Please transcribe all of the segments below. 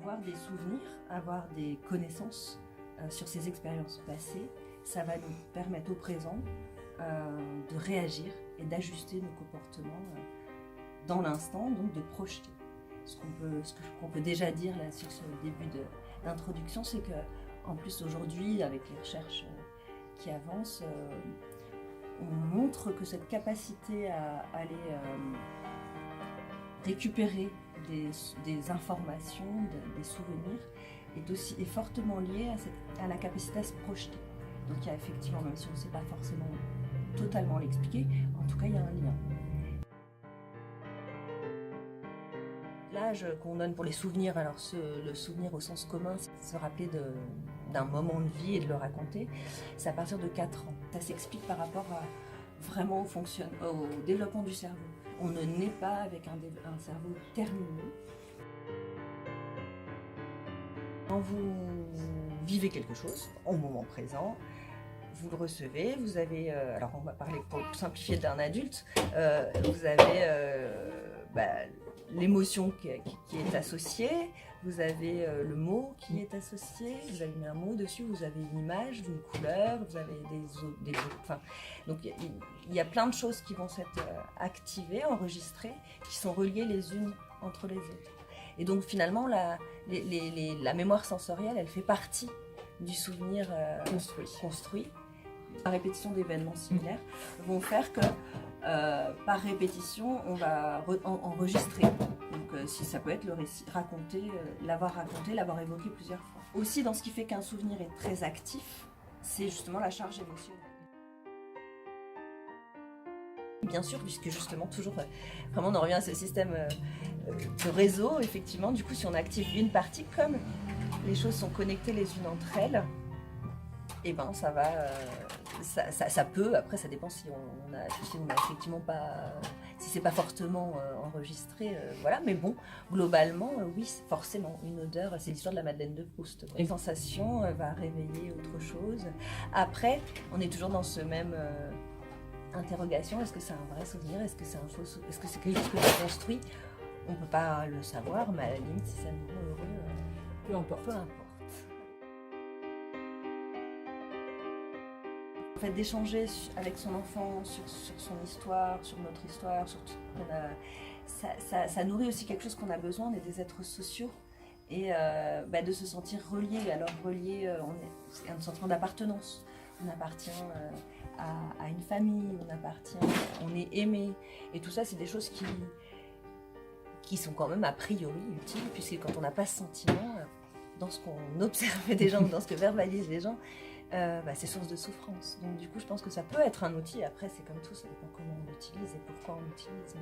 avoir des souvenirs, avoir des connaissances sur ces expériences passées, ça va nous permettre au présent de réagir et d'ajuster nos comportements dans l'instant, donc de projeter. Ce qu'on peut déjà dire là sur ce début d'introduction, c'est que en plus aujourd'hui, avec les recherches qui avancent, on montre que cette capacité à aller récupérer des informations, des souvenirs, est fortement liée à la capacité à se projeter. Donc il y a effectivement, même si on ne sait pas forcément totalement l'expliquer, en tout cas il y a un lien. L'âge qu'on donne pour les souvenirs, alors le souvenir au sens commun, c'est se rappeler d'un moment de vie et de le raconter, c'est à partir de 4 ans. Ça s'explique par rapport vraiment au développement du cerveau. On ne naît pas avec un cerveau terminé. Quand vous vivez quelque chose, au moment présent, vous le recevez, vous avez, alors on va parler pour simplifier d'un adulte, vous avez l'émotion qui est associée, vous avez le mot qui est associé, vous avez mis un mot dessus, vous avez une image, une couleur, vous avez des enfin, donc il y a plein de choses qui vont s'être activées, enregistrées, qui sont reliées les unes entre les autres. Et donc finalement, la mémoire sensorielle, elle fait partie du souvenir construit. La répétition d'événements similaires vont faire que par répétition, on va enregistrer. Donc si ça peut être le récit, l'avoir évoqué plusieurs fois. Aussi, dans ce qui fait qu'un souvenir est très actif, c'est justement la charge émotionnelle. Bien sûr, puisque justement, toujours, vraiment, on en revient à ce système de réseau, effectivement. Du coup, si on active une partie, comme les choses sont connectées les unes entre elles, et ben ça va, ça peut, après ça dépend si on a effectivement pas, si c'est pas fortement enregistré, voilà, mais bon, globalement, oui, forcément, une odeur, c'est l'histoire de la Madeleine de Proust. Une sensation va réveiller autre chose. Après, on est toujours dans ce même interrogation, est-ce que c'est un vrai souvenir, est-ce que c'est un faux souvenir, est-ce que c'est quelque chose que j'ai construit? On peut pas le savoir, mais à la limite, si ça nous rend heureux, peu importe. En fait, d'échanger avec son enfant sur son histoire, sur notre histoire, sur tout ce qu'on a, ça nourrit aussi quelque chose qu'on a besoin, on est des êtres sociaux, et de se sentir relié. Alors relié, c'est un sentiment d'appartenance. On appartient à une famille, on est aimé, et tout ça, c'est des choses qui sont quand même a priori utiles, puisque quand on n'a pas ce sentiment, dans ce qu'on observe des gens, dans ce que verbalisent les gens, c'est source de souffrance. Donc du coup, je pense que ça peut être un outil. Après, c'est comme tout, ça dépend comment on l'utilise et pourquoi on l'utilise.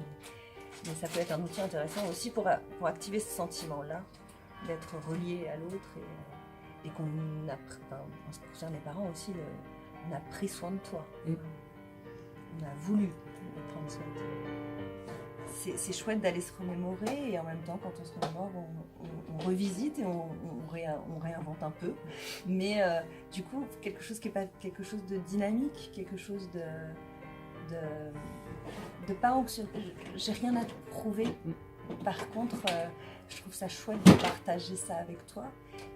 Mais ça peut être un outil intéressant aussi pour activer ce sentiment-là, d'être relié à l'autre, et qu'on a, en ce qui concerne les parents aussi, on a pris soin de toi. On a voulu prendre soin de toi. C'est chouette d'aller se remémorer, et en même temps, quand on se remémore, on revisite et on réinvente un peu. Mais du coup, quelque chose qui n'est pas quelque chose de dynamique, quelque chose de pas anxieux. J'ai rien à te prouver. Par contre, je trouve ça chouette de partager ça avec toi.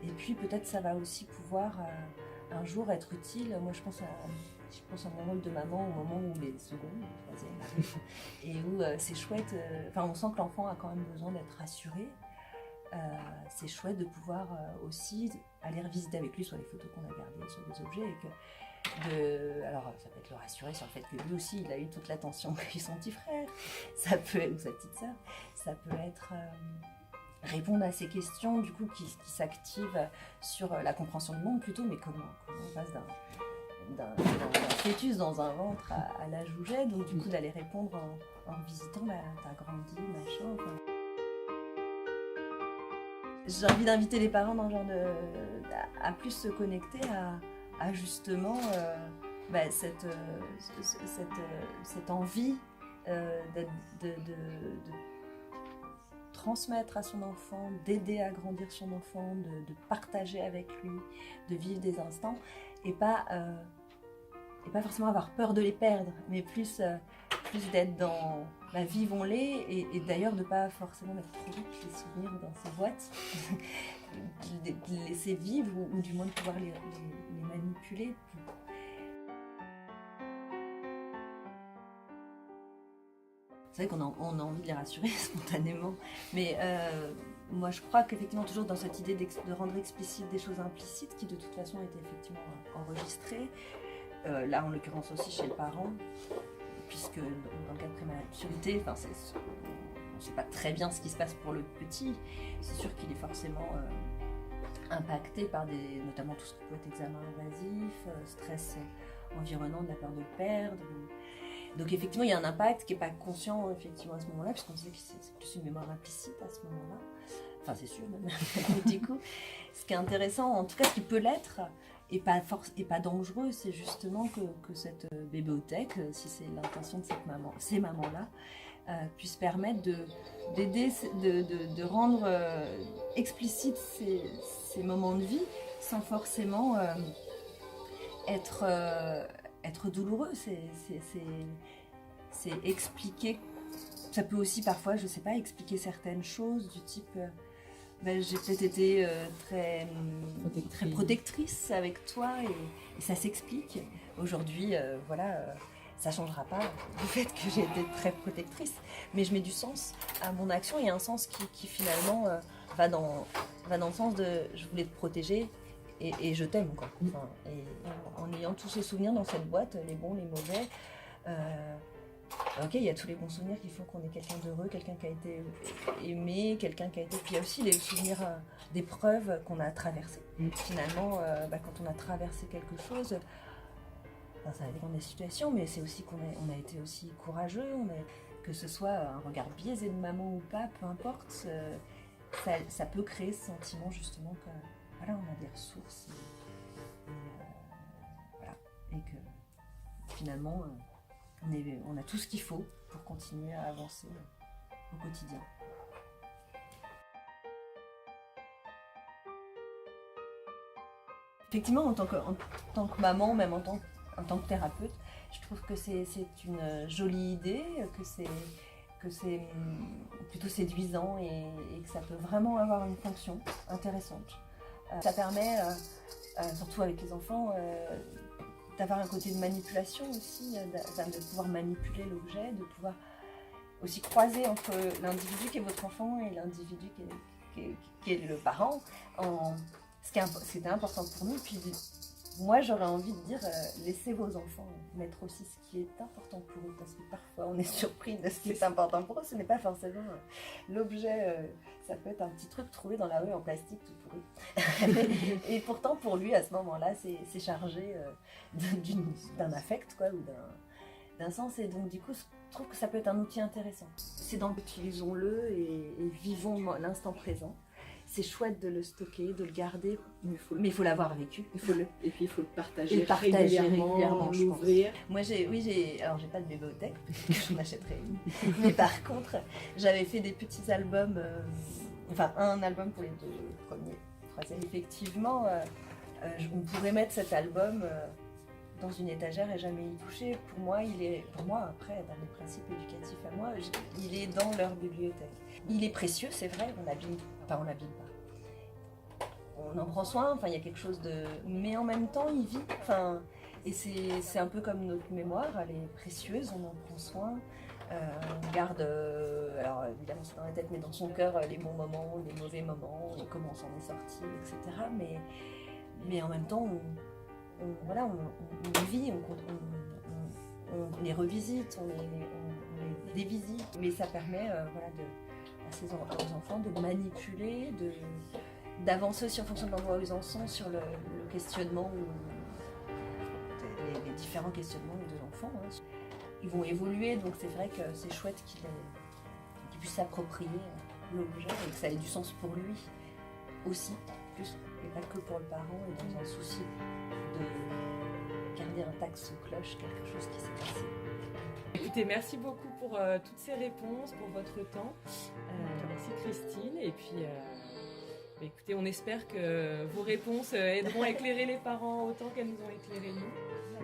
Et puis peut-être ça va aussi pouvoir un jour être utile. Moi, je pense à mon rôle de maman au moment où les secondes, les troisièmes arrivent, et où c'est chouette, on sent que l'enfant a quand même besoin d'être rassuré. C'est chouette de pouvoir aussi aller revisiter avec lui sur les photos qu'on a gardées, sur des objets, alors ça peut être le rassurer sur le fait que lui aussi il a eu toute l'attention que son petit frère, ça peut être, ou sa petite sœur, ça peut être répondre à ces questions du coup qui s'activent sur la compréhension du monde plutôt, mais comment on passe d'un fœtus dans un ventre à l'âge où j'ai, donc du coup d'aller répondre en visitant, t'as grandi, machin, enfin. J'ai envie d'inviter les parents dans le genre à plus se connecter à justement cette envie de transmettre à son enfant, d'aider à grandir son enfant, de partager avec lui, de vivre des instants, et pas et pas forcément avoir peur de les perdre, mais plus d'être dans vivons-les, et d'ailleurs de pas forcément mettre trop vite les souvenirs dans ces boîtes, de les laisser vivre, ou du moins de pouvoir les manipuler. C'est vrai qu'on a envie de les rassurer spontanément, mais moi je crois qu'effectivement toujours dans cette idée de rendre explicite des choses implicites qui de toute façon étaient effectivement enregistrées, là en l'occurrence aussi chez le parent, puisque dans le cas de prématurité, on ne sait pas très bien ce qui se passe pour le petit, c'est sûr qu'il est forcément impacté par notamment tout ce qui peut être examen invasif, stress environnant de la peur de le perdre. Donc effectivement, il y a un impact qui n'est pas conscient effectivement à ce moment-là, puisqu'on disait que c'est plus une mémoire implicite à ce moment-là. Enfin, c'est sûr même. Du coup, ce qui est intéressant, en tout cas ce qui peut l'être, et pas dangereux, c'est justement que cette bibliothèque, si c'est l'intention de ces mamans-là, puisse permettre d'aider, de rendre explicite ces moments de vie sans forcément être douloureux. C'est expliquer. Ça peut aussi parfois, je sais pas, expliquer certaines choses du type j'ai peut-être été très protectrice avec toi, et ça s'explique. Aujourd'hui, ça changera pas du fait que j'ai été très protectrice, mais je mets du sens à mon action, et un sens qui finalement va dans le sens de je voulais te protéger et je t'aime, quoi. Enfin, et en ayant tous ces souvenirs dans cette boîte, les bons, les mauvais, ok, il y a tous les bons souvenirs qui font qu'on est quelqu'un d'heureux, quelqu'un qui a été aimé, quelqu'un qui a été... Puis il y a aussi les souvenirs d'épreuves qu'on a traversées. Finalement, quand on a traversé quelque chose, ça dépend des situations, mais c'est aussi qu'on a été aussi courageux, que ce soit un regard biaisé de maman ou pas, peu importe, ça peut créer ce sentiment justement que voilà, on a des ressources, et que finalement on a tout ce qu'il faut pour continuer à avancer au quotidien. Effectivement, en tant que maman, même en tant que thérapeute, je trouve que c'est une jolie idée, que c'est plutôt séduisant, et que ça peut vraiment avoir une fonction intéressante. Ça permet, surtout avec les enfants, d'avoir un côté de manipulation aussi, de pouvoir manipuler l'objet, de pouvoir aussi croiser entre l'individu qui est votre enfant et l'individu qui est le parent, ce qui était important pour nous. Puis moi j'aurais envie de dire, laissez vos enfants mettre aussi ce qui est important pour eux, parce que parfois on est surpris de ce qui est important pour eux. Ce n'est pas forcément l'objet, ça peut être un petit truc trouvé dans la rue en plastique tout pourri. Et pourtant pour lui à ce moment-là c'est chargé d'un affect, quoi, ou d'un sens, et donc du coup je trouve que ça peut être un outil intéressant. C'est donc utilisons-le et vivons l'instant présent. C'est chouette de le stocker, de le garder, mais il faut l'avoir vécu. Et puis il faut le partager, régulièrement, l'ouvrir. Moi alors j'ai pas de bibliothèque, peut-être que j'en achèterai une. Mais par contre, j'avais fait des petits albums, un album pour les 2 premiers, troisième. Effectivement, on pourrait mettre cet album dans une étagère et jamais y toucher. Pour moi, après, dans les principes éducatifs à moi, il est dans leur bibliothèque. Il est précieux, c'est vrai, on l'abîme pas. On en prend soin, il y a quelque chose de... Mais en même temps, il vit, et c'est un peu comme notre mémoire, elle est précieuse, on en prend soin. On garde, alors évidemment c'est dans la tête, mais dans son cœur, les bons moments, les mauvais moments, et comment on s'en est sorti, etc. Mais en même temps, on vit, on les revisite, on les dévisite, mais ça permet aux enfants de manipuler, d'avancer aussi en fonction de l'endroit où ils en sont sur le questionnement, les différents questionnements des enfants. Ils vont évoluer, donc c'est vrai que c'est chouette qu'ils puissent s'approprier l'objet et que ça ait du sens pour lui aussi, plus, et pas que pour le parent, et dans un souci de garder intact sous cloche quelque chose qui s'est passé. Écoutez, merci beaucoup pour toutes ces réponses, pour votre temps. Merci Christine. Et puis, écoutez, on espère que vos réponses aideront à éclairer les parents autant qu'elles nous ont éclairé nous.